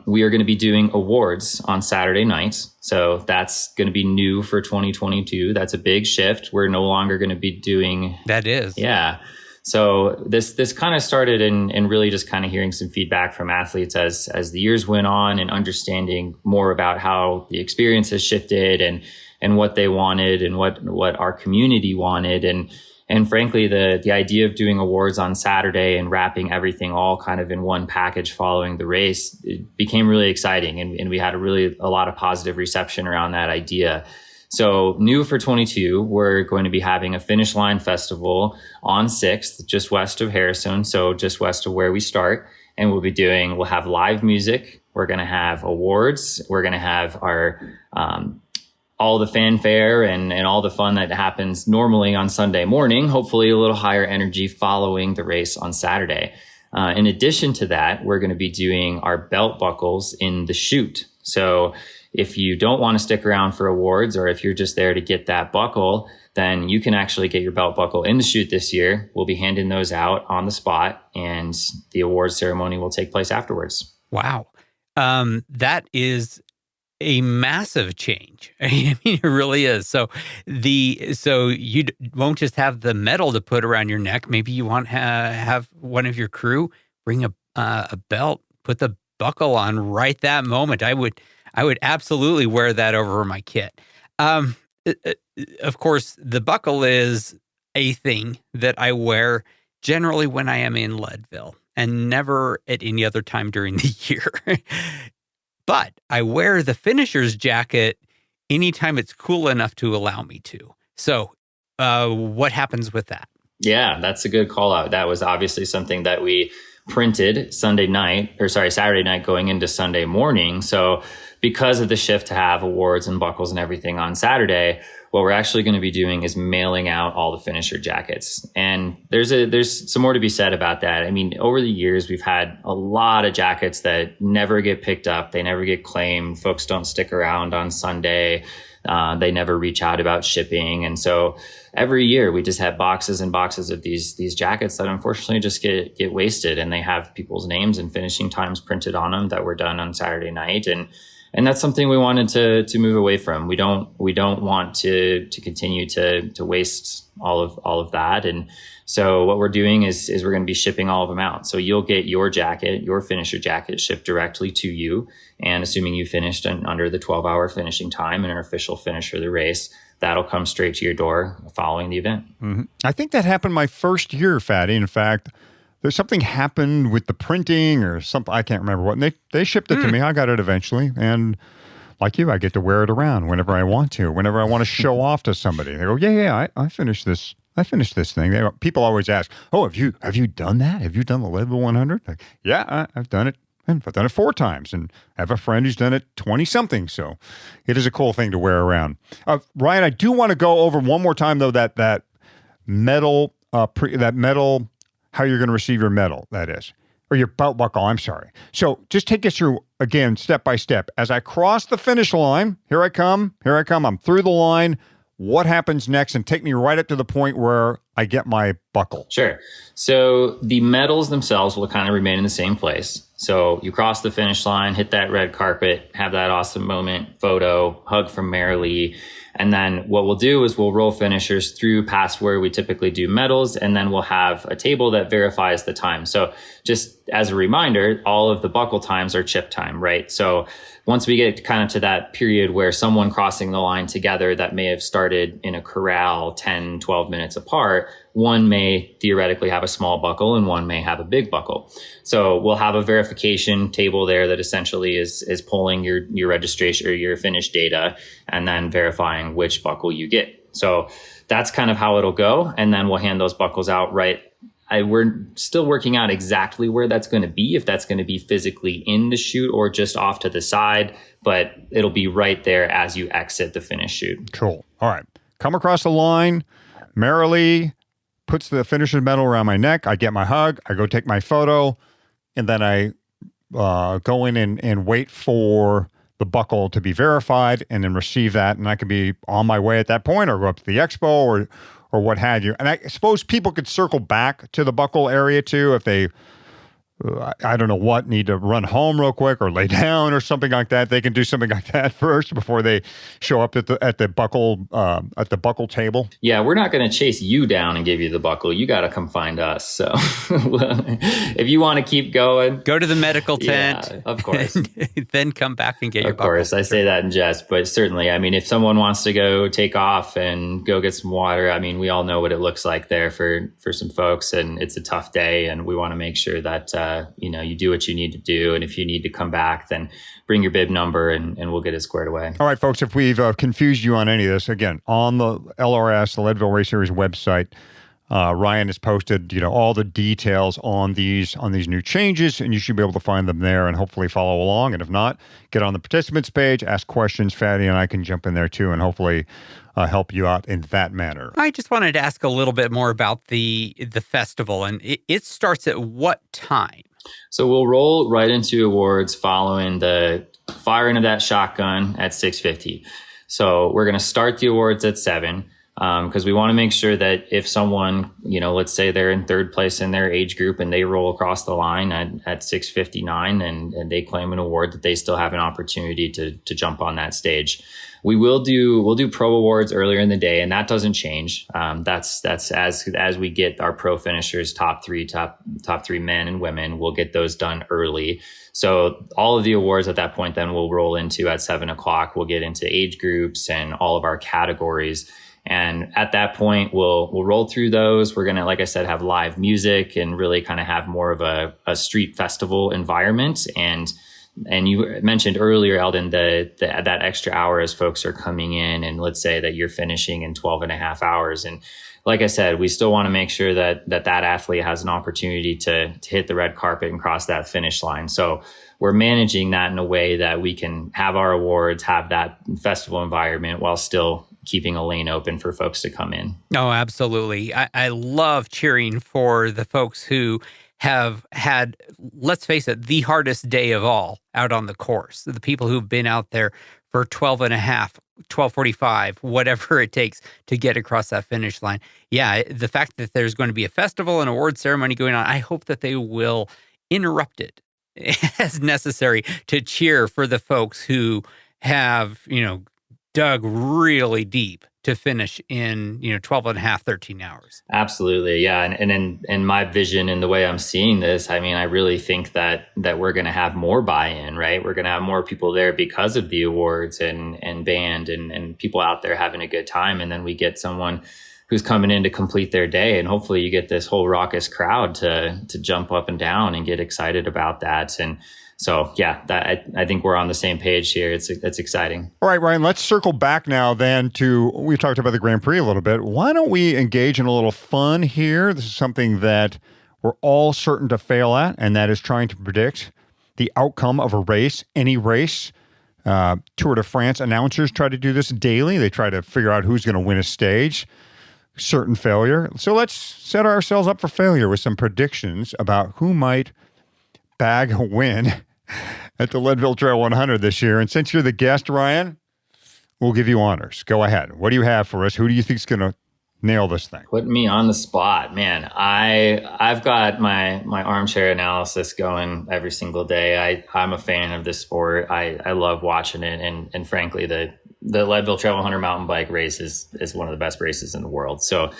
we are going to be doing awards on Saturday nights. So that's going to be new for 2022. That's a big shift. We're no longer going to be doing... That is. Yeah. So this kind of started in really just kind of hearing some feedback from athletes as the years went on and understanding more about how the experience has shifted and what they wanted and what our community wanted. And frankly, the idea of doing awards on Saturday and wrapping everything all kind of in one package following the race, it became really exciting. And we had a lot of positive reception around that idea. So new for 22, we're going to be having a finish line festival on 6th, just west of Harrison. So just west of where we start. And we'll have live music. We're going to have awards. We're going to have our, all the fanfare and all the fun that happens normally on Sunday morning, hopefully a little higher energy following the race on Saturday. In addition to that, we're going to be doing our belt buckles in the chute. So if you don't want to stick around for awards, or if you're just there to get that buckle, then you can actually get your belt buckle in the chute this year. We'll be handing those out on the spot, and the awards ceremony will take place afterwards. Wow. That is a massive change. I mean, it really is. So you won't just have the medal to put around your neck. Maybe you want to have one of your crew bring a belt, put the buckle on right that moment. I would absolutely wear that over my kit. Of course, the buckle is a thing that I wear generally when I am in Leadville and never at any other time during the year. But I wear the finisher's jacket anytime it's cool enough to allow me to. So what happens with that? Yeah, that's a good call out. That was obviously something that we printed Saturday night going into Sunday morning. So because of the shift to have awards and buckles and everything on Saturday, what we're actually going to be doing is mailing out all the finisher jackets. And there's some more to be said about that. I mean, over the years, we've had a lot of jackets that never get picked up. They never get claimed. Folks don't stick around on Sunday. They never reach out about shipping. And so every year we just have boxes and boxes of these jackets that unfortunately just get wasted, and they have people's names and finishing times printed on them that were done on Saturday night. And that's something we wanted to move away from. We don't want to continue to waste all of that. And so what we're doing is we're going to be shipping all of them out. So you'll get your finisher jacket shipped directly to you. And assuming you finished under the 12-hour finishing time and an official finish for the race, that'll come straight to your door following the event. Mm-hmm. I think that happened my first year, Fatty. In fact, there's something happened with the printing or something. I can't remember what. And they shipped it to me. I got it eventually. And like you, I get to wear it around whenever I want to, whenever I want to show off to somebody. They go, I finished this. I finished this thing. People always ask, oh, have you done that? Have you done the Leadville 100? Like, yeah, I've done it. And I've done it 4 times. And I have a friend who's done it 20-something. So it is a cool thing to wear around. Ryan, I do want to go over one more time, though, that medal, how you're going to receive your medal, that is. Or your belt buckle, I'm sorry. So just take us through, again, step by step. As I cross the finish line, here I come, I'm through the line. What happens next? And take me right up to the point where I get my buckle. Sure. So the medals themselves will kind of remain in the same place. So you cross the finish line, hit that red carpet, have that awesome moment, photo, hug from Marilee. And then what we'll do is we'll roll finishers through past where we typically do medals, and then we'll have a table that verifies the time. So just as a reminder, all of the buckle times are chip time, right? So once we get kind of to that period where someone crossing the line together that may have started in a corral 10, 12 minutes apart, one may theoretically have a small buckle and one may have a big buckle. So we'll have a verification table there that essentially is pulling your registration or your finish data and then verifying which buckle you get. So that's kind of how it'll go. And then we'll hand those buckles out right. We're still working out exactly where that's going to be, if that's going to be physically in the chute or just off to the side, but it'll be right there as you exit the finish chute. Cool. All right. Come across the line. Marilee puts the finisher's medal around my neck. I get my hug. I go take my photo. And then I go in and wait for the buckle to be verified and then receive that. And I could be on my way at that point or go up to the expo or what have you. And I suppose people could circle back to the buckle area too if they, I don't know what, need to run home real quick or lay down or something like that. They can do something like that first before they show up at the buckle table. Yeah, we're not going to chase you down and give you the buckle. You got to come find us. So if you want to keep going, go to the medical tent. Yeah, of course. Then come back and get your buckle. Of course, I say that in jest, but certainly, I mean, if someone wants to go take off and go get some water, I mean, we all know what it looks like there for some folks, and it's a tough day, and we want to make sure that you do what you need to do. And if you need to come back, then bring your bib number and we'll get it squared away. All right, folks, if we've confused you on any of this, again, on the LRS, the Leadville Race Series website, Ryan has posted, all the details on these new changes, and you should be able to find them there and hopefully follow along. And if not, get on the participants page, ask questions. Fatty and I can jump in there too and hopefully help you out in that manner. I just wanted to ask a little bit more about the festival, and it starts at what time? So we'll roll right into awards following the firing of that shotgun at 6:50. So we're going to start the awards at 7. Because we want to make sure that if someone, let's say they're in third place in their age group and they roll across the line at 6:59 and they claim an award, that they still have an opportunity to jump on that stage. We'll do pro awards earlier in the day, and that doesn't change. That's as we get our pro finishers, top three men and women, we'll get those done early. So all of the awards at that point then we'll roll into at 7:00. We'll get into age groups and all of our categories. And at that point, we'll roll through those. We're going to, like I said, have live music and really kind of have more of a street festival environment. And And you mentioned earlier, Eldon, that extra hour as folks are coming in, and let's say that you're finishing in 12 and a half hours. And like I said, we still want to make sure that athlete has an opportunity to hit the red carpet and cross that finish line. So we're managing that in a way that we can have our awards, have that festival environment while still keeping a lane open for folks to come in. Oh, absolutely. I love cheering for the folks who have had, let's face it, the hardest day of all out on the course. The people who've been out there for 12 and a half, 12:45, whatever it takes to get across that finish line. Yeah, the fact that there's going to be a festival and award ceremony going on, I hope that they will interrupt it as necessary to cheer for the folks who have, dug really deep to finish in, 12 and a half, 13 hours. Absolutely. Yeah. And in my vision and the way I'm seeing this, I mean, I really think that we're going to have more buy-in, right? We're going to have more people there because of the awards and band and people out there having a good time. And then we get someone who's coming in to complete their day. And hopefully you get this whole raucous crowd to jump up and down and get excited about that. And so, yeah, I think we're on the same page here. It's exciting. All right, Ryan, let's circle back now then to, we talked about the Grand Prix a little bit. Why don't we engage in a little fun here? This is something that we're all certain to fail at, and that is trying to predict the outcome of a race, any race. Tour de France announcers try to do this daily. They try to figure out who's going to win a stage. Certain failure. So let's set ourselves up for failure with some predictions about who might bag a win at the Leadville Trail 100 this year. And since you're the guest, Ryan, we'll give you honors. Go ahead. What do you have for us? Who do you think is going to nail this thing? Putting me on the spot, man. I've got my armchair analysis going every single day. I'm a fan of this sport. I love watching it. And frankly, the Leadville Trail 100 mountain bike race is one of the best races in the world. So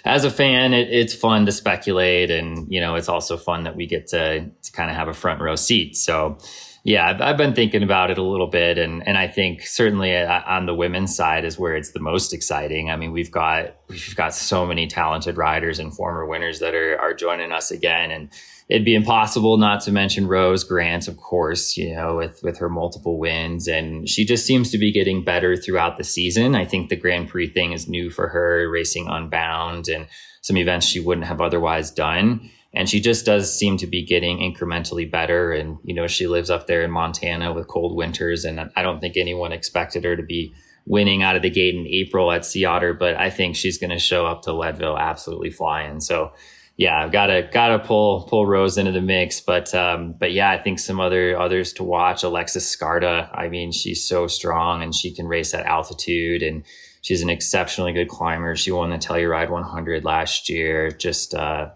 as a fan, it's fun to speculate. And, it's also fun that we get to kind of have a front row seat. So yeah, I've been thinking about it a little bit. And I think certainly on the women's side is where it's the most exciting. I mean, we've got so many talented riders and former winners that are joining us again. And it'd be impossible not to mention Rose Grant, of course, with her multiple wins. And she just seems to be getting better throughout the season. I think the Grand Prix thing is new for her, racing Unbound and some events she wouldn't have otherwise done. And she just does seem to be getting incrementally better. And, she lives up there in Montana with cold winters. And I don't think anyone expected her to be winning out of the gate in April at Sea Otter, but I think she's going to show up to Leadville absolutely flying. So yeah, I've got to pull Rose into the mix, but yeah, I think some others to watch. Alexis Scarta, I mean, she's so strong and she can race at altitude, and she's an exceptionally good climber. She won the Telluride 100 last year. Just a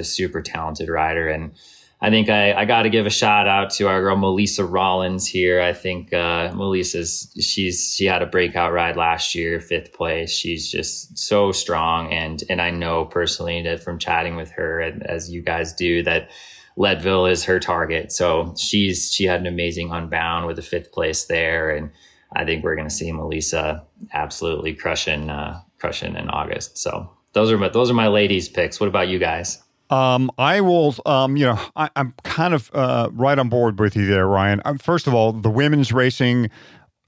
super talented rider. And I think I got to give a shout out to our girl Melissa Rollins here. I think she had a breakout ride last year, 5th place. She's just so strong, and I know personally that from chatting with her, and as you guys do, that Leadville is her target. So she had an amazing Unbound with a 5th place there, and I think we're going to see Melissa absolutely crushing in August. So those are my ladies' picks. What about you guys? I will, I'm kind of right on board with you there, Ryan. First of all, the women's racing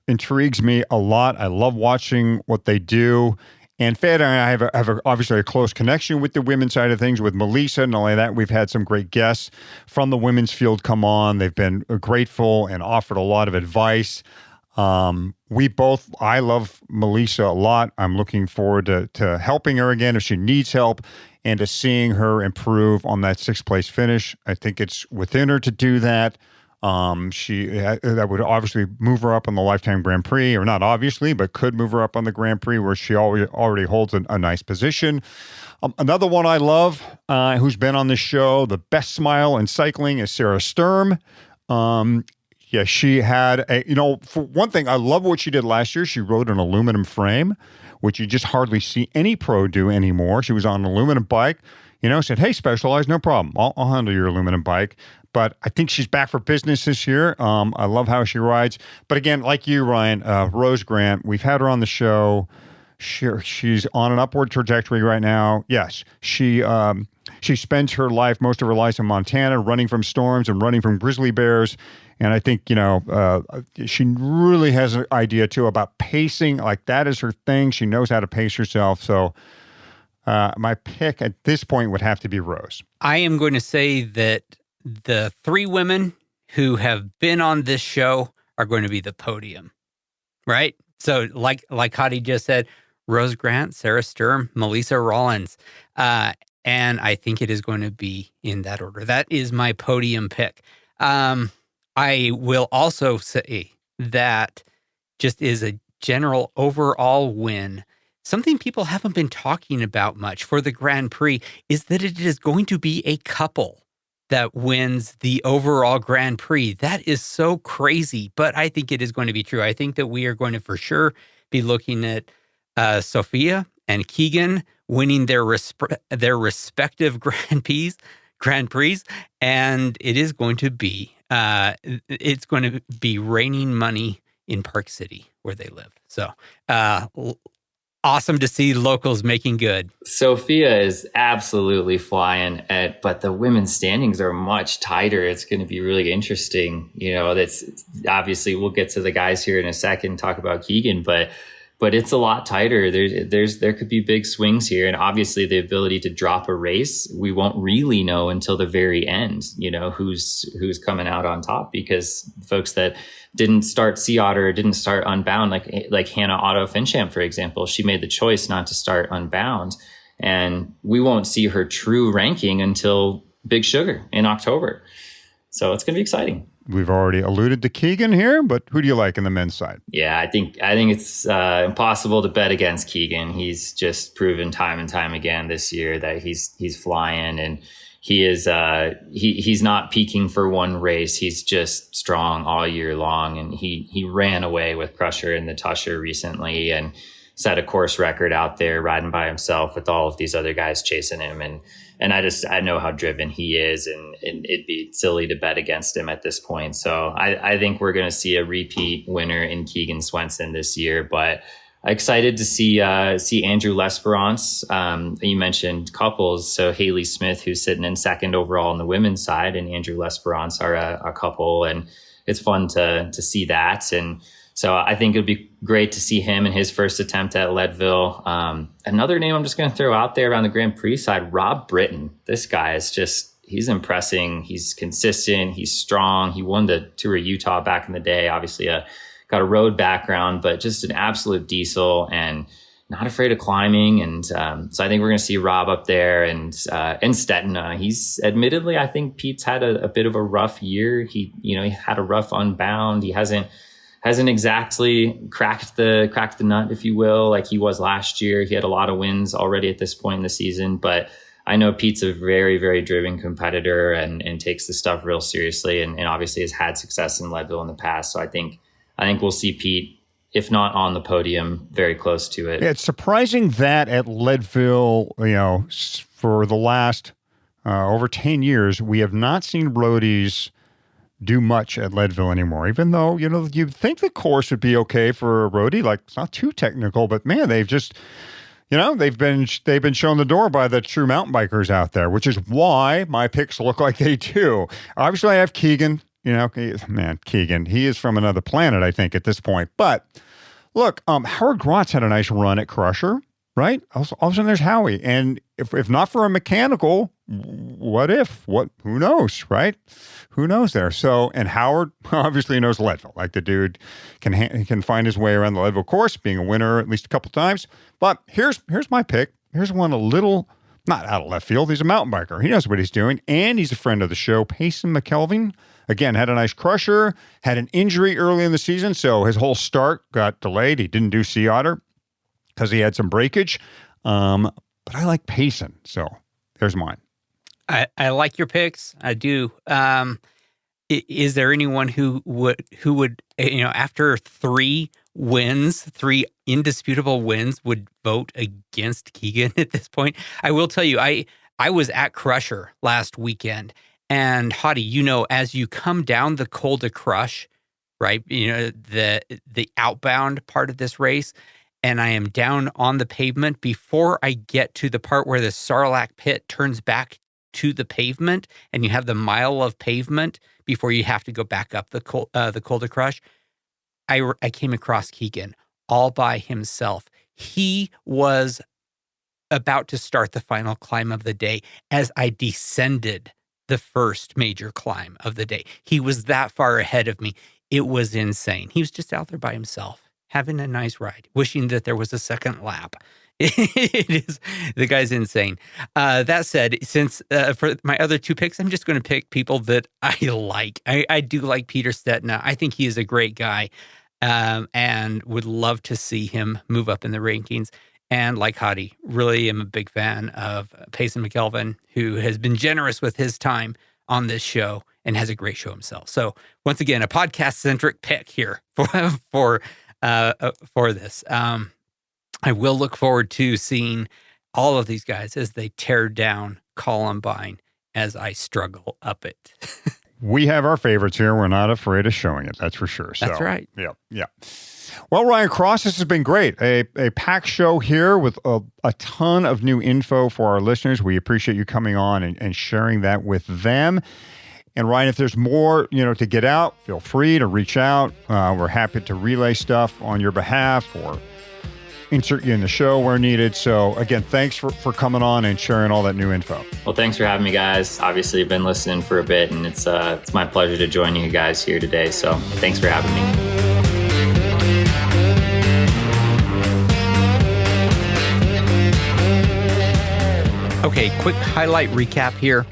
intrigues me a lot. I love watching what they do. And Fed and I have obviously a close connection with the women's side of things with Melissa. And only that, we've had some great guests from the women's field come on. They've been grateful and offered a lot of advice. I love Melissa a lot. I'm looking forward to helping her again if she needs help, and to seeing her improve on that 6th place finish. I think it's within her to do that. That would obviously move her up on the Lifetime Grand Prix, or not obviously, but could move her up on the Grand Prix where she already holds a nice position. Another one I love, who's been on this show, the best smile in cycling, is Sarah Sturm. Yeah, she had for one thing, I love what she did last year. She rode an aluminum frame, which you just hardly see any pro do anymore. She was on an aluminum bike, said, hey, Specialized, no problem. I'll handle your aluminum bike. But I think she's back for business this year. I love how she rides. But again, like you, Ryan, Rose Grant, we've had her on the show. She's on an upward trajectory right now. Yes, she spends most of her life in Montana, running from storms and running from grizzly bears. And I think, she really has an idea too about pacing. Like that is her thing. She knows how to pace herself. So my pick at this point would have to be Rose. I am going to say that the three women who have been on this show are going to be the podium, right? So like Hadi just said, Rose Grant, Sarah Sturm, Melissa Rollins. And I think it is going to be in that order. That is my podium pick. I will also say that just is a general overall win. Something people haven't been talking about much for the Grand Prix is that it is going to be a couple that wins the overall Grand Prix. That is so crazy, but I think it is going to be true. I think that we are going to for sure be looking at Sophia and Keegan winning their respective Grand Prix, and it is going to be raining money in Park City where they live. So awesome to see locals making good. Sophia is absolutely flying, but the women's standings are much tighter. It's going to be really interesting. That's obviously we'll get to the guys here in a second, talk about Keegan, but it's a lot tighter. There could be big swings here, and obviously the ability to drop a race, we won't really know until the very end. Who's coming out on top, because folks that didn't start Sea Otter, didn't start Unbound, like Hannah Otto Finchamp, for example, she made the choice not to start Unbound, and we won't see her true ranking until Big Sugar in October. So it's going to be exciting. We've already alluded to Keegan here, but who do you like in the men's side? Yeah, I think it's impossible to bet against Keegan. He's just proven time and time again this year that he's flying, and he is he's not peaking for one race. He's just strong all year long, and he ran away with Crusher in the Tusher recently and set a course record out there riding by himself with all of these other guys chasing him. And I know how driven he is, and it'd be silly to bet against him at this point. So I think we're going to see a repeat winner in Keegan Swenson this year, but excited to see Andrew L'Esperance. You mentioned couples. So Haley Smith, who's sitting in second overall on the women's side, and Andrew L'Esperance are a couple, and it's fun to see that. And so I think it would be great to see him in his first attempt at Leadville. Another name I'm just going to throw out there on the Grand Prix side, Rob Britton. This guy is he's impressing. He's consistent. He's strong. He won the Tour of Utah back in the day. Obviously, got a road background, but just an absolute diesel and not afraid of climbing. And so I think we're going to see Rob up there, and Stettin. He's admittedly, I think Pete's had a bit of a rough year. He had a rough Unbound. He hasn't exactly cracked the nut, if you will, like he was last year. He had a lot of wins already at this point in the season, but I know Pete's a very, very driven competitor and takes the stuff real seriously, and obviously has had success in Leadville in the past. So I think we'll see Pete, if not on the podium, very close to it. Yeah, it's surprising that at Leadville, for the last over 10 years, we have not seen roadies do much at Leadville anymore, even though, you'd think the course would be okay for a roadie. Like, it's not too technical, but man, they've just, they've been shown the door by the true mountain bikers out there, which is why my picks look like they do. Obviously, I have Keegan. Keegan, he is from another planet, I think, at this point. But look, Howard Grotz had a nice run at Crusher, right? All of a sudden, there's Howie. And if not for a mechanical, who knows, right? Who knows there? So, and Howard obviously knows Leadville. Like, the dude can find his way around the Leadville course, being a winner at least a couple times. But here's my pick. Here's one a little, not out of left field. He's a mountain biker. He knows what he's doing, and he's a friend of the show. Payson McKelvey, again, had a nice Crusher, had an injury early in the season, so his whole start got delayed. He didn't do Sea Otter because he had some breakage. But I like Payson, so there's mine. I like your picks. I do. Is there anyone who would after three indisputable wins, would vote against Keegan at this point? I will tell you, I was at Crusher last weekend, and Hadi, as you come down the Col de Crush, right? The outbound part of this race, and I am down on the pavement before I get to the part where the Sarlacc pit turns back to the pavement and you have the mile of pavement before you have to go back up the Col de Crush, I came across Keegan all by himself. He was about to start the final climb of the day as I descended the first major climb of the day. He was that far ahead of me. It was insane. He was just out there by himself, having a nice ride, wishing that there was a second lap. The guy's insane. That said, since for my other two picks, I'm just going to pick people that I like. I do like Peter Stetina. I think he is a great guy, and would love to see him move up in the rankings. And like Hadi, really am a big fan of Payson McKelvin, who has been generous with his time on this show and has a great show himself. So once again, a podcast-centric pick here for this. I will look forward to seeing all of these guys as they tear down Columbine as I struggle up it. We have our favorites here. We're not afraid of showing it. That's for sure. That's right. Yeah. Well, Ryan Cross, this has been great. A packed show here with a ton of new info for our listeners. We appreciate you coming on and sharing that with them. And Ryan, if there's more, to get out, feel free to reach out. We're happy to relay stuff on your behalf or insert you in the show where needed. So again, thanks for coming on and sharing all that new info. Well, thanks for having me, guys. Obviously, I've been listening for a bit, and it's my pleasure to join you guys here today. So thanks for having me. Okay, quick highlight recap here.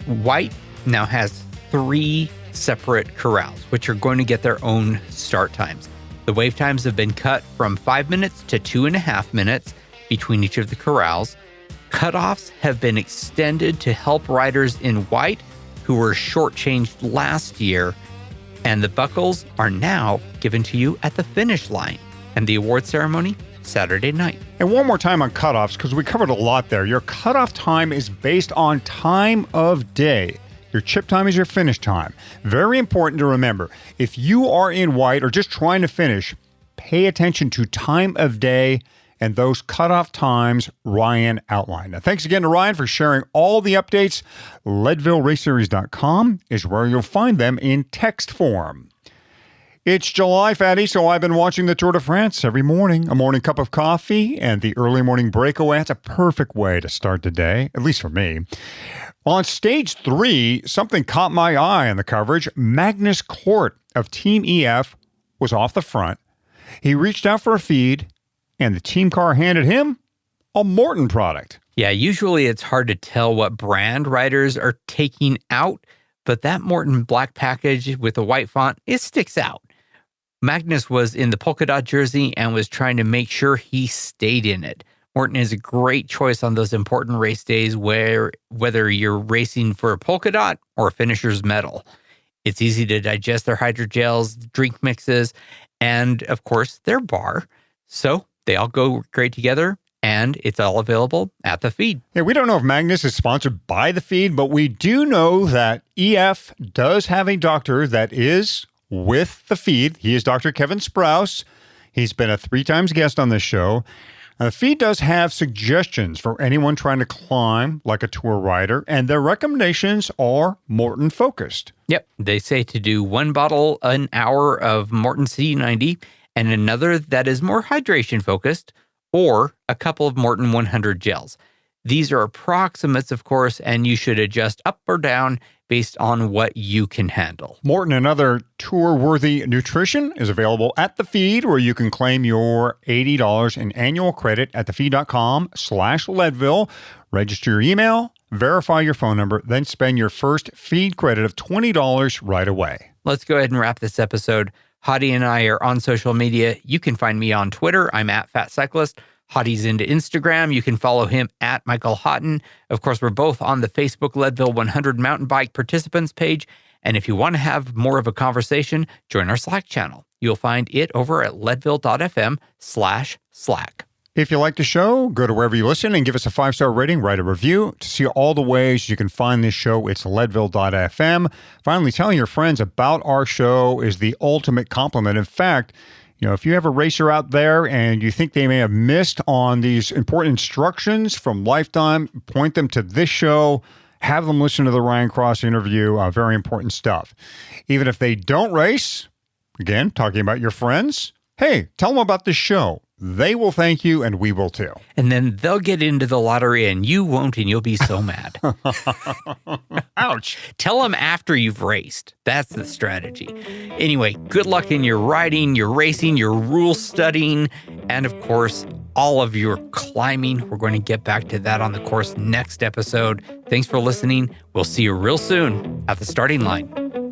White now has 3 separate corrals, which are going to get their own start times. The wave times have been cut from 5 minutes to 2.5 minutes between each of the corrals. Cutoffs have been extended to help riders in white who were shortchanged last year, and the buckles are now given to you at the finish line. And the award ceremony, Saturday night. And one more time on cutoffs, because we covered a lot there. Your cutoff time is based on time of day. Your chip time is your finish time. Very important to remember. If you are in white or just trying to finish, pay attention to time of day and those cutoff times Ryan outlined. Now, thanks again to Ryan for sharing all the updates. LeadvilleRaceSeries.com is where you'll find them in text form. It's July, Fatty, so I've been watching the Tour de France every morning. A morning cup of coffee and the early morning breakaway. It's a perfect way to start the day, at least for me. On stage 3, something caught my eye on the coverage. Magnus Cort of Team EF was off the front. He reached out for a feed, and the team car handed him a Morton product. Yeah, usually it's hard to tell what brand riders are taking out, but that Morton black package with the white font, it sticks out. Magnus was in the polka dot jersey and was trying to make sure he stayed in it. Morton is a great choice on those important race days where whether you're racing for a polka dot or a finisher's medal. It's easy to digest their hydrogels, drink mixes, and of course their bar. So they all go great together, and it's all available at the feed. Yeah, we don't know if Magnus is sponsored by the feed, but we do know that EF does have a doctor that is with the feed. He is Dr. Kevin Sprouse. He's been a 3 times guest on this show. The feed does have suggestions for anyone trying to climb like a tour rider, and their recommendations are Morton focused. Yep. They say to do 1 bottle an hour of Morton C90 and another that is more hydration focused, or a couple of Morton 100 gels. These are approximates, of course, and you should adjust up or down based on what you can handle. Morton and other tour-worthy nutrition is available at the feed, where you can claim your $80 in annual credit at thefeed.com/Leadville. Register your email, verify your phone number, then spend your first feed credit of $20 right away. Let's go ahead and wrap this episode. Hadi and I are on social media. You can find me on Twitter. I'm at Fat Cyclist. Hadi's into Instagram. You can follow him at Michael Houghton. Of course, we're both on the Facebook Leadville 100 mountain bike participants page. And if you want to have more of a conversation, join our Slack channel. You'll find it over at leadville.fm/Slack. If you like the show, go to wherever you listen and give us a 5-star rating, write a review. To see all the ways you can find this show, it's leadville.fm. Finally, telling your friends about our show is the ultimate compliment. In fact, if you have a racer out there and you think they may have missed on these important instructions from Lifetime, point them to this show. Have them listen to the Ryan Cross interview. Very important stuff. Even if they don't race, again, talking about your friends, hey, tell them about this show. They will thank you, and we will too. And then they'll get into the lottery, and you won't, and you'll be so mad. Ouch. Tell them after you've raced. That's the strategy. Anyway, good luck in your riding, your racing, your rule studying, and of course, all of your climbing. We're going to get back to that on the course next episode. Thanks for listening. We'll see you real soon at the starting line.